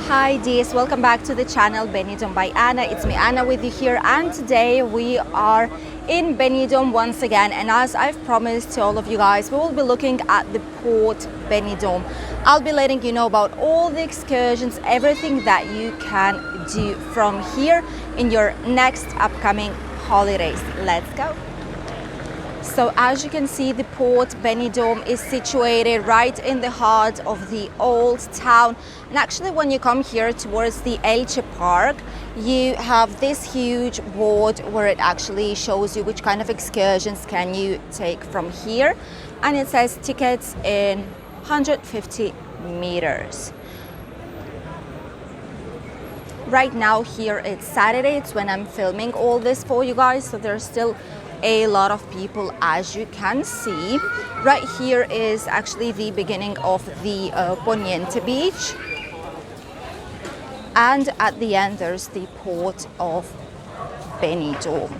Hi dears, welcome back to the channel Benidorm by Anna. It's me Anna with you here, and today we are in Benidorm once again, and as I've promised to all of you guys, we will be looking at the Port Benidorm. I'll be letting you know about all the excursions, everything that you can do from here in your next upcoming holidays. Let's go. So as you can see, the Port Benidorm is situated right in the heart of the old town. And actually when you come here towards the Elche Park, you have this huge board where it actually shows you which kind of excursions can you take from here. And it says tickets in 150 meters. Right now here it's Saturday, it's when I'm filming all this for you guys, so there's still a lot of people, as you can see. Right here is actually the beginning of the Poniente beach, and at the end there's the Port of Benidorm.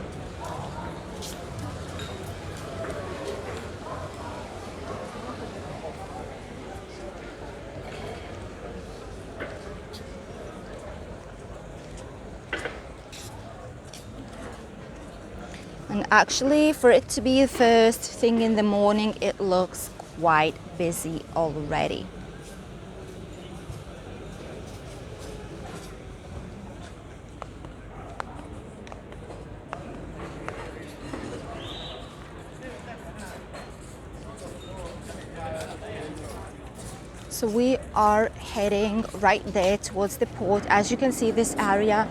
And actually, for it to be the first thing in the morning, it looks quite busy already. So we are heading right there towards the port. As you can see, this area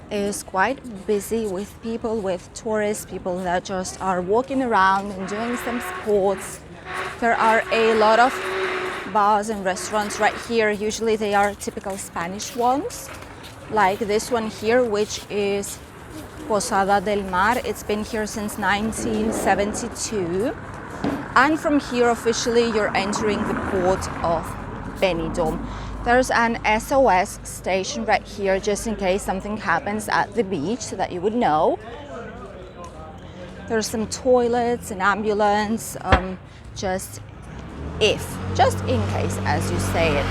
is quite busy with people, with tourists, people that just are walking around and doing some sports. There are a lot of bars and restaurants right here. Usually they are typical Spanish ones, like this one here, which is Posada del Mar. It's been here since 1972. And from here officially you're entering the Port of Benidorm. There's an SOS station right here just in case something happens at the beach, so that you would know. There's some toilets, an ambulance, just in case, as you say it.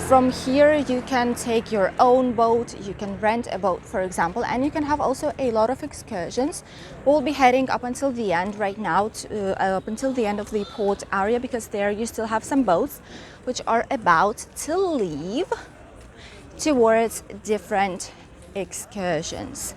From here you can take your own boat, you can rent a boat for example, and you can have also a lot of excursions. We'll be heading up until the end right now, up until the end of the port area, because there you still have some boats which are about to leave towards different excursions.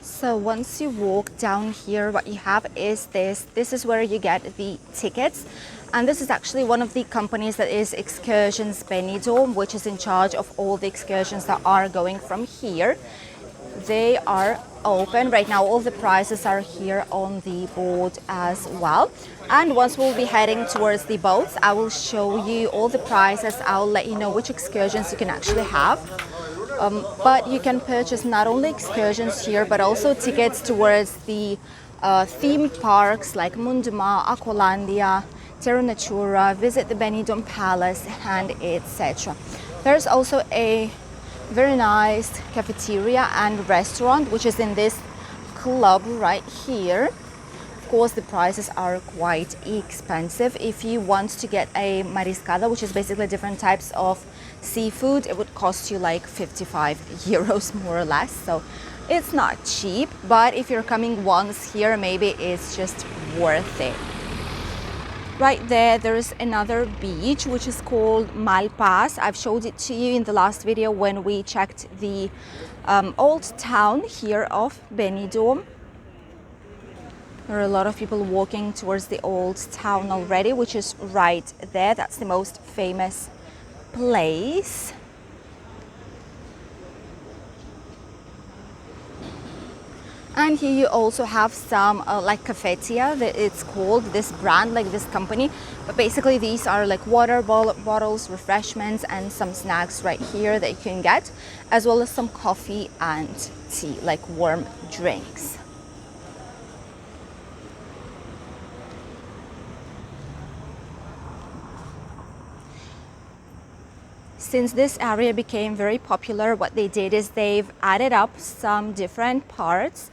So once you walk down here, what you have is this is where you get the tickets, and this is actually one of the companies that is Excursions Benidorm, which is in charge of all the excursions that are going from here. They are open right now. All the prices are here on the board as well, and once we'll be heading towards the boats, I will show you all the prices. I'll let you know which excursions you can actually have. But you can purchase not only excursions here, but also tickets towards the theme parks like Munduma, Aqualandia, Terra Natura, visit the Benidorm Palace, and etc. There's also a very nice cafeteria and restaurant which is in this club right here. Of course, the prices are quite expensive. If you want to get a mariscada, which is basically different types of seafood, it would cost you like 55 euros more or less, so it's not cheap. But if you're coming once here, maybe it's just worth it. Right there's another beach which is called Malpas. I've showed it to you in the last video when we checked the old town here of Benidorm. There are a lot of people walking towards the old town already, which is right there. That's the most famous place. And here you also have some like cafeteria, that it's called, this brand, like this company. But basically these are like water bottles, refreshments, and some snacks right here that you can get, as well as some coffee and tea, like warm drinks. Since this area became very popular, what they did is they've added up some different parts.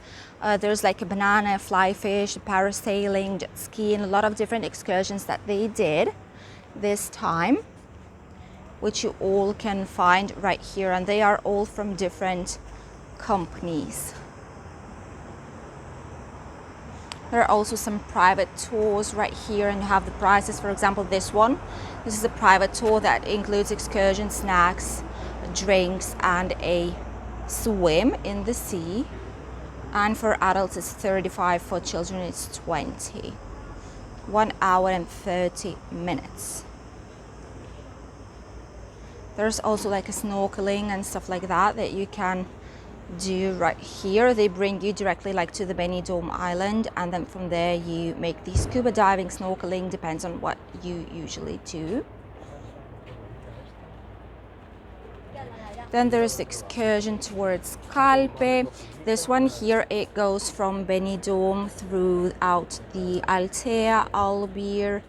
There's like a banana, fly fish, parasailing, jet skiing, a lot of different excursions that they did this time, which you all can find right here, and they are all from different companies. There are also some private tours right here, and you have the prices. For example, this is a private tour that includes excursion, snacks, drinks, and a swim in the sea. And for adults it's 35, for children it's 20. 1 hour and 30 minutes. There's also like a snorkeling and stuff like that you can do right here. They bring you directly like to the Benidorm Island, and then from there you make the scuba diving, snorkeling, depends on what you usually do. Then there's the excursion towards Calpe. This one here, it goes from Benidorm throughout the Altea, Albir,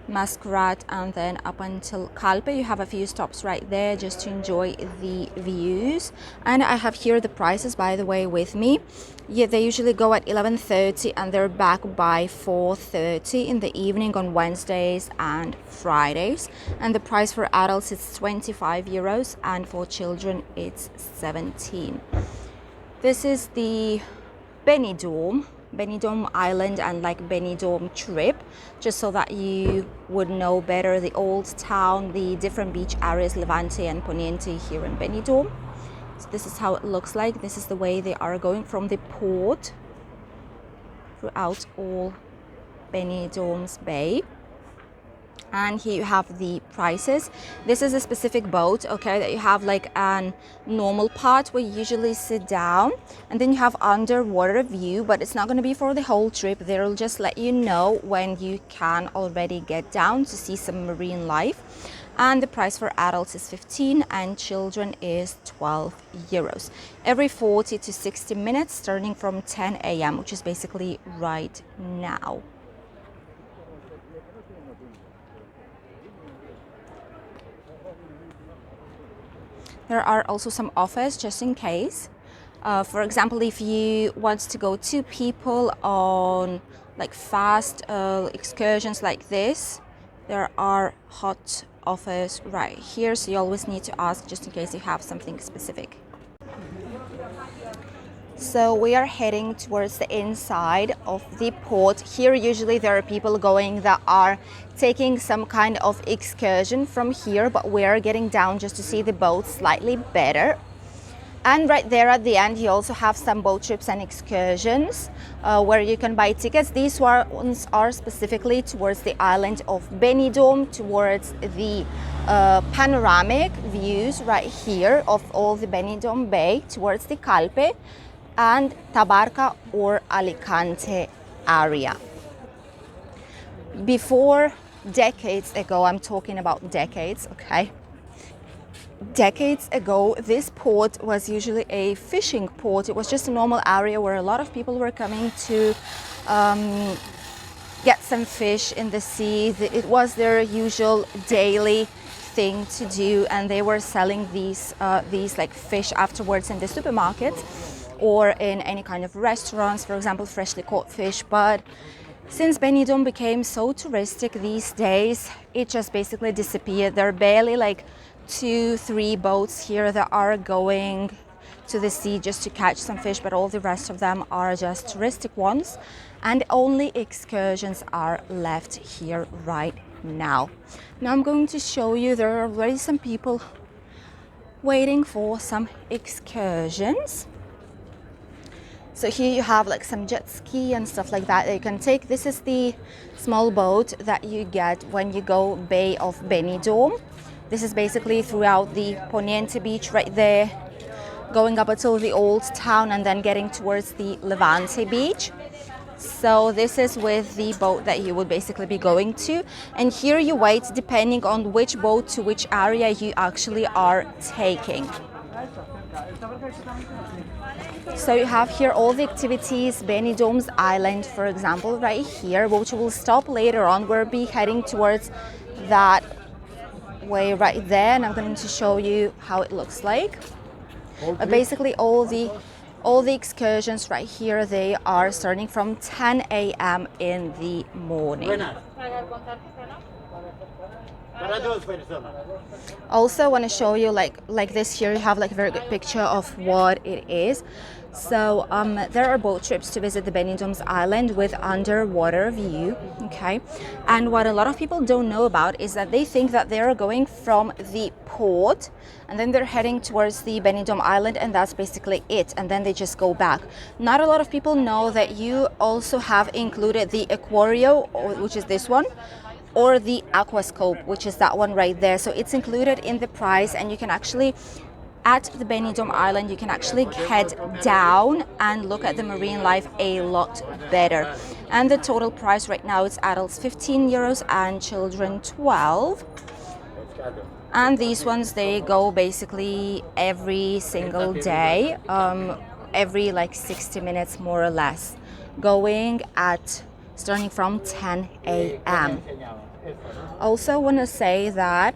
Masquerade, and then up until Calpe. You have a few stops right there just to enjoy the views. And I have here the prices, by the way, with me. Yeah, they usually go at 11:30 and they're back by 4:30 in the evening on Wednesdays and Fridays. And the price for adults is 25 euros, and for children it's 17. This is the Benidorm Island and like Benidorm trip, just so that you would know better the old town, the different beach areas, Levante and Poniente here in Benidorm. So this is how it looks like. This is the way they are going from the port throughout all Benidorm's bay. And here you have the prices. This is a specific boat, okay, that you have like a normal part where you usually sit down, and then you have underwater view, but it's not going to be for the whole trip. They'll just let you know when you can already get down to see some marine life. And the price for adults is 15 and children is 12 euros. Every 40 to 60 minutes, starting from 10 a.m., which is basically right now. There are also some offers just in case. For example, if you want to go 2 people on like fast excursions like this, there are hot offers right here. So you always need to ask just in case you have something specific. So we are heading towards the inside of the port. Here usually there are people going that are taking some kind of excursion from here, but we are getting down just to see the boat slightly better. And right there at the end you also have some boat trips and excursions where you can buy tickets. These ones are specifically towards the island of Benidorm, towards the panoramic views right here of all the Benidorm Bay, towards the Calpe and Tabarca or Alicante area. Before, decades ago, I'm talking about decades, okay? Decades ago, this port was usually a fishing port. It was just a normal area where a lot of people were coming to get some fish in the sea. It was their usual daily thing to do, and they were selling these like fish afterwards in the supermarkets or in any kind of restaurants, for example, freshly caught fish. But since Benidorm became so touristic these days, it just basically disappeared. There are barely like 2-3 boats here that are going to the sea just to catch some fish, but all the rest of them are just touristic ones, and only excursions are left here right now. Now I'm going to show you, there are already some people waiting for some excursions. So here you have like some jet ski and stuff like that you can take. This is the small boat that you get when you go Bay of Benidorm. This is basically throughout the Poniente beach right there. going up until the old town and then getting towards the Levante beach. So this is with the boat that you would basically be going to, and here you wait depending on which boat to which area you actually are taking. So you have here all the activities, Benidorm's Island, for example, right here, which will stop later on. We'll be heading towards that way right there, and I'm going to show you how it looks like. Basically, all the excursions right here, they are starting from 10 a.m. in the morning. Also, I want to show you like this here. You have like a very good picture of what it is. So there are boat trips to visit the Benidorm Island with underwater view, okay? And what a lot of people don't know about is that they think that they're going from the port and then they're heading towards the Benidorm Island, and that's basically it, and then they just go back. Not a lot of people know that you also have included the Aquario, which is this one, or the Aquascope, which is that one right there. So it's included in the price, and you can actually, at the Benidorm Island, you can actually head down and look at the marine life a lot better. And the total price right now is adults 15 euros and children 12. And these ones, they go basically every single day, every like 60 minutes more or less, going at starting from 10 a.m. Also want to say that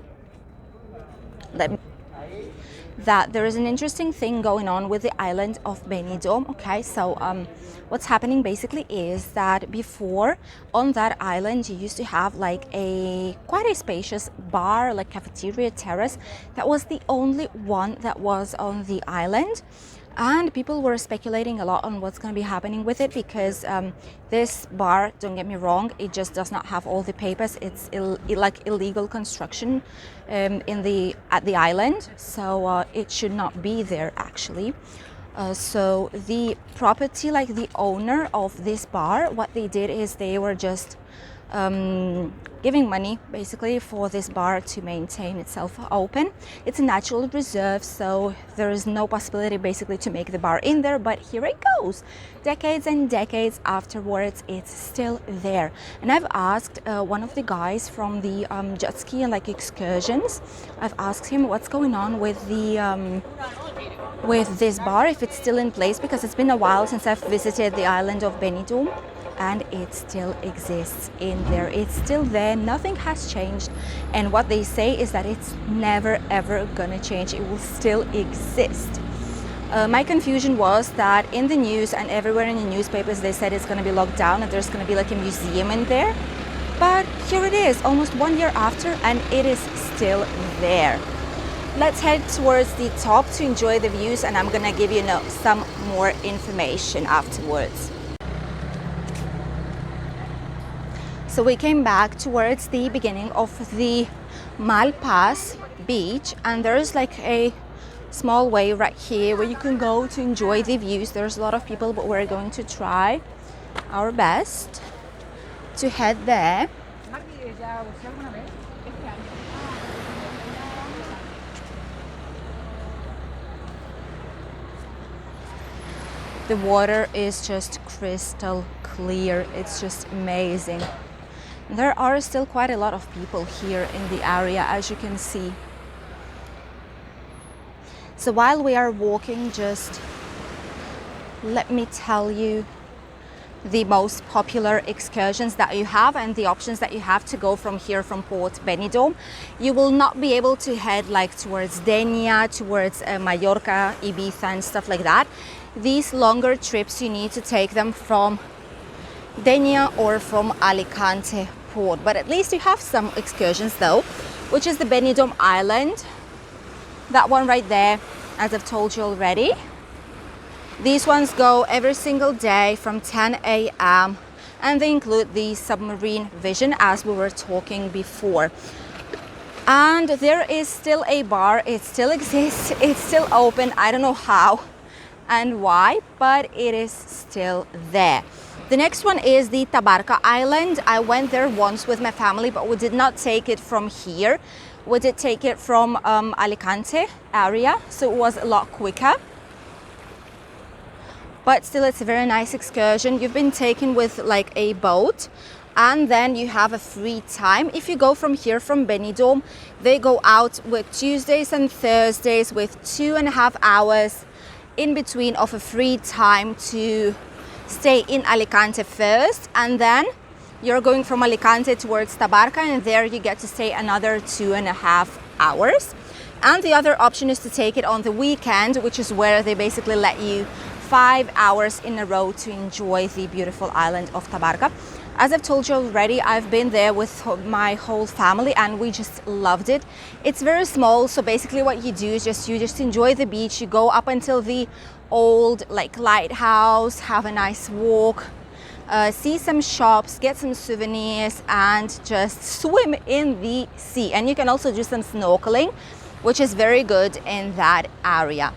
there is an interesting thing going on with the island of Benidorm. Okay, so what's happening basically is that before on that island you used to have like quite a spacious bar, like cafeteria terrace. That was the only one that was on the island. And people were speculating a lot on what's going to be happening with it, because this bar, don't get me wrong, it just does not have all the papers. It's like illegal construction at the island, so it should not be there actually. So the property, like the owner of this bar, what they did is they were just giving money basically for this bar to maintain itself open. It's a natural reserve, so there is no possibility basically to make the bar in there, but here it goes. Decades and decades afterwards, it's still there. And I've asked one of the guys from the jet ski and like excursions, I've asked him what's going on with the with this bar, if it's still in place, because it's been a while since I've visited the island of Benidorm. And it still exists in there. It's still there. Nothing has changed. And what they say is that it's never ever gonna change. It will still exist. My confusion was that in the news and everywhere in the newspapers they said it's gonna be locked down and there's gonna be like a museum in there. But here it is, almost 1 year after, and it is still there. Let's head towards the top to enjoy the views, and I'm gonna give you some more information afterwards. So we came back towards the beginning of the Malpas beach, and there's like a small way right here where you can go to enjoy the views. There's a lot of people, but we're going to try our best to head there. The water is just crystal clear. It's just amazing. There are still quite a lot of people here in the area, as you can see. So while we are walking, just let me tell you the most popular excursions that you have and the options that you have to go from here, from Port Benidorm. You will not be able to head like towards Denia, towards Mallorca, Ibiza and stuff like that. These longer trips, you need to take them from Denia or from Alicante port, but at least you have some excursions though, which is the Benidorm Island, that one right there, as I've told you already. These ones go every single day from 10 a.m. and they include the submarine vision, as we were talking before. And there is still a bar, it still exists, it's still open. I don't know how and why, but it is still there. The next one is the Tabarca Island. I went there once with my family, but we did not take it from here. We did take it from Alicante area, so it was a lot quicker. but still it's a very nice excursion. You've been taken with like a boat, and then you have a free time. If you go from here, from Benidorm, they go out with Tuesdays and Thursdays with 2.5 hours in between of a free time to stay in Alicante first, and then you're going from Alicante towards Tabarca, and there you get to stay another 2.5 hours. And the other option is to take it on the weekend, which is where they basically let you 5 hours in a row to enjoy the beautiful island of Tabarca. As I've told you already, I've been there with my whole family and we just loved it. It's very small, so basically what you do is you just enjoy the beach. You go up until the old like lighthouse, have a nice walk, see some shops, get some souvenirs, and just swim in the sea. And you can also do some snorkeling, which is very good in that area.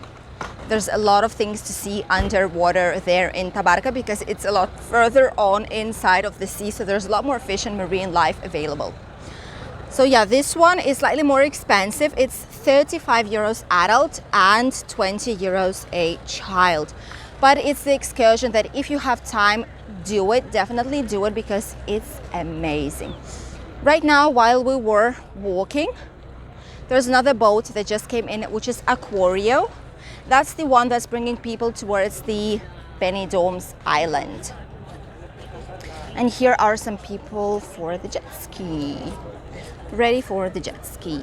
There's a lot of things to see underwater there in Tabarca because it's a lot further on inside of the sea, so there's a lot more fish and marine life available. So yeah, this one is slightly more expensive. It's 35 euros adult and 20 euros a child. But it's the excursion that if you have time, do it, definitely do it, because it's amazing. Right now, while we were walking, there's another boat that just came in, which is Aquario. That's the one that's bringing people towards the Benidorm Island. And here are some people for the jet ski, ready for the jet ski.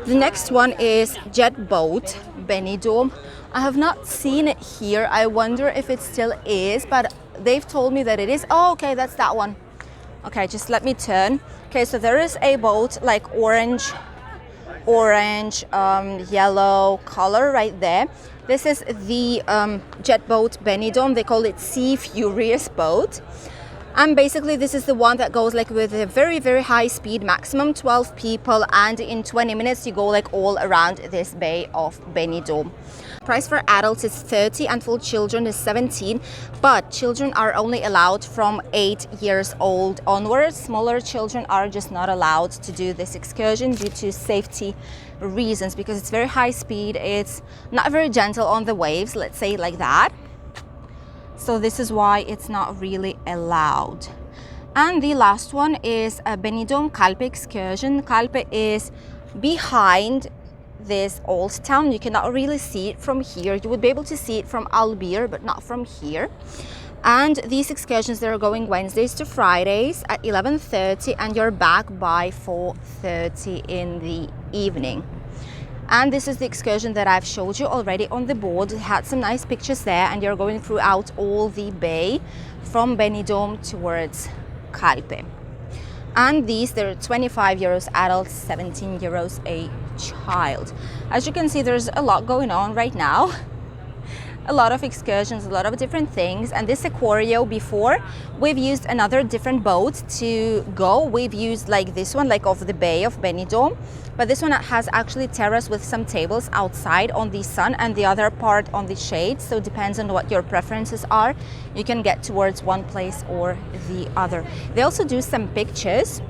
The next one is Jet Boat Benidorm. I have not seen it here. I wonder if it still is, but they've told me that it is. Oh, okay, that's that one. Okay, just let me turn. Okay, so there is a boat like orange, yellow color right there. This is the Jet Boat Benidorm. They call it Sea Furious Boat. And basically this is the one that goes like with a very, very high speed, maximum 12 people, and in 20 minutes you go like all around this bay of Benidorm. Price for adults is 30 and for children is 17, but children are only allowed from 8 years old onwards. Smaller children are just not allowed to do this excursion due to safety reasons, because it's very high speed, it's not very gentle on the waves, let's say like that. So this is why it's not really allowed. And the last one is a Benidorm Calpe excursion. Calpe is behind this old town. You cannot really see it from here. You would be able to see it from Albir, but not from here. And these excursions, they're going Wednesdays to Fridays at 11:30, and you're back by 4:30 in the evening. And this is the excursion that I've showed you already on the board. It had some nice pictures there, and you're going throughout all the bay from Benidorm towards Calpe. And these, they're 25 euros adults, 17 euros a child. As you can see, there's a lot going on right now. A lot of excursions, a lot of different things. And this Aquario, before we've used another different boat to go. We've used like this one, like of the bay of Benidorm, but this one has actually terrace with some tables outside on the sun and the other part on the shade. So it depends on what your preferences are. You can get towards one place or the other. They also do some pictures.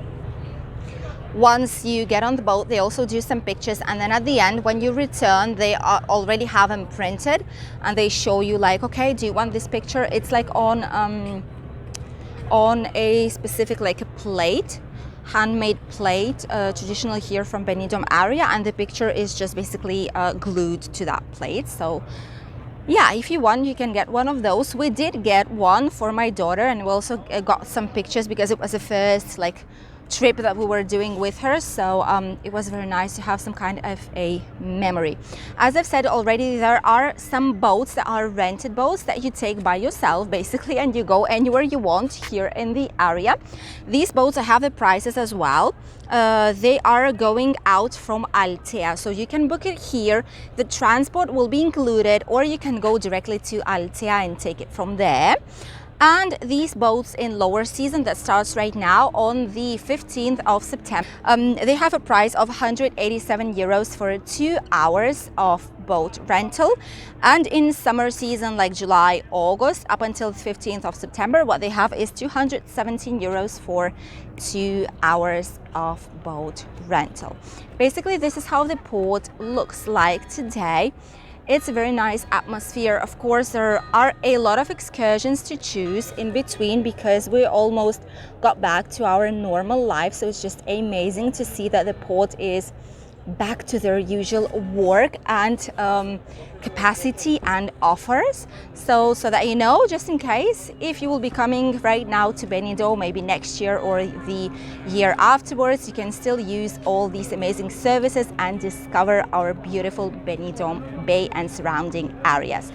Once you get on the boat, they also do some pictures, and then at the end when you return, they already have them printed, and they show you like, okay, do you want this picture? It's like on a specific like a plate, handmade plate, traditional here from Benidorm area, and the picture is just basically glued to that plate. So yeah, if you want, you can get one of those. We did get one for my daughter, and we also got some pictures because it was the first like trip that we were doing with her, so it was very nice to have some kind of a memory. As I've said already, there are some boats that are rented boats that you take by yourself basically, and you go anywhere you want here in the area. These boats, I have the prices as well. They are going out from Altea, so you can book it here. The transport will be included, or you can go directly to Altea and take it from there. And these boats in lower season that starts right now on the 15th of September, they have a price of 187 euros for 2 hours of boat rental. And in summer season like July, August, up until the 15th of September, what they have is 217 euros for 2 hours of boat rental. Basically, this is how the port looks like today. It's a very nice atmosphere. Of course, there are a lot of excursions to choose in between because we almost got back to our normal life. So it's just amazing to see that the port is back to their usual work and capacity and offers. So that you know, just in case, if you will be coming right now to Benidorm, maybe next year or the year afterwards, you can still use all these amazing services and discover our beautiful Benidorm Bay and surrounding areas.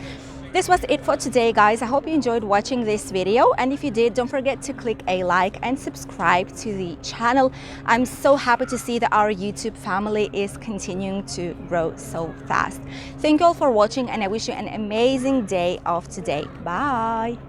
This was it for today, guys. I hope you enjoyed watching this video, and if you did, don't forget to click a like and subscribe to the channel. I'm so happy to see that our YouTube family is continuing to grow so fast. Thank you all for watching, and I wish you an amazing day of today. Bye.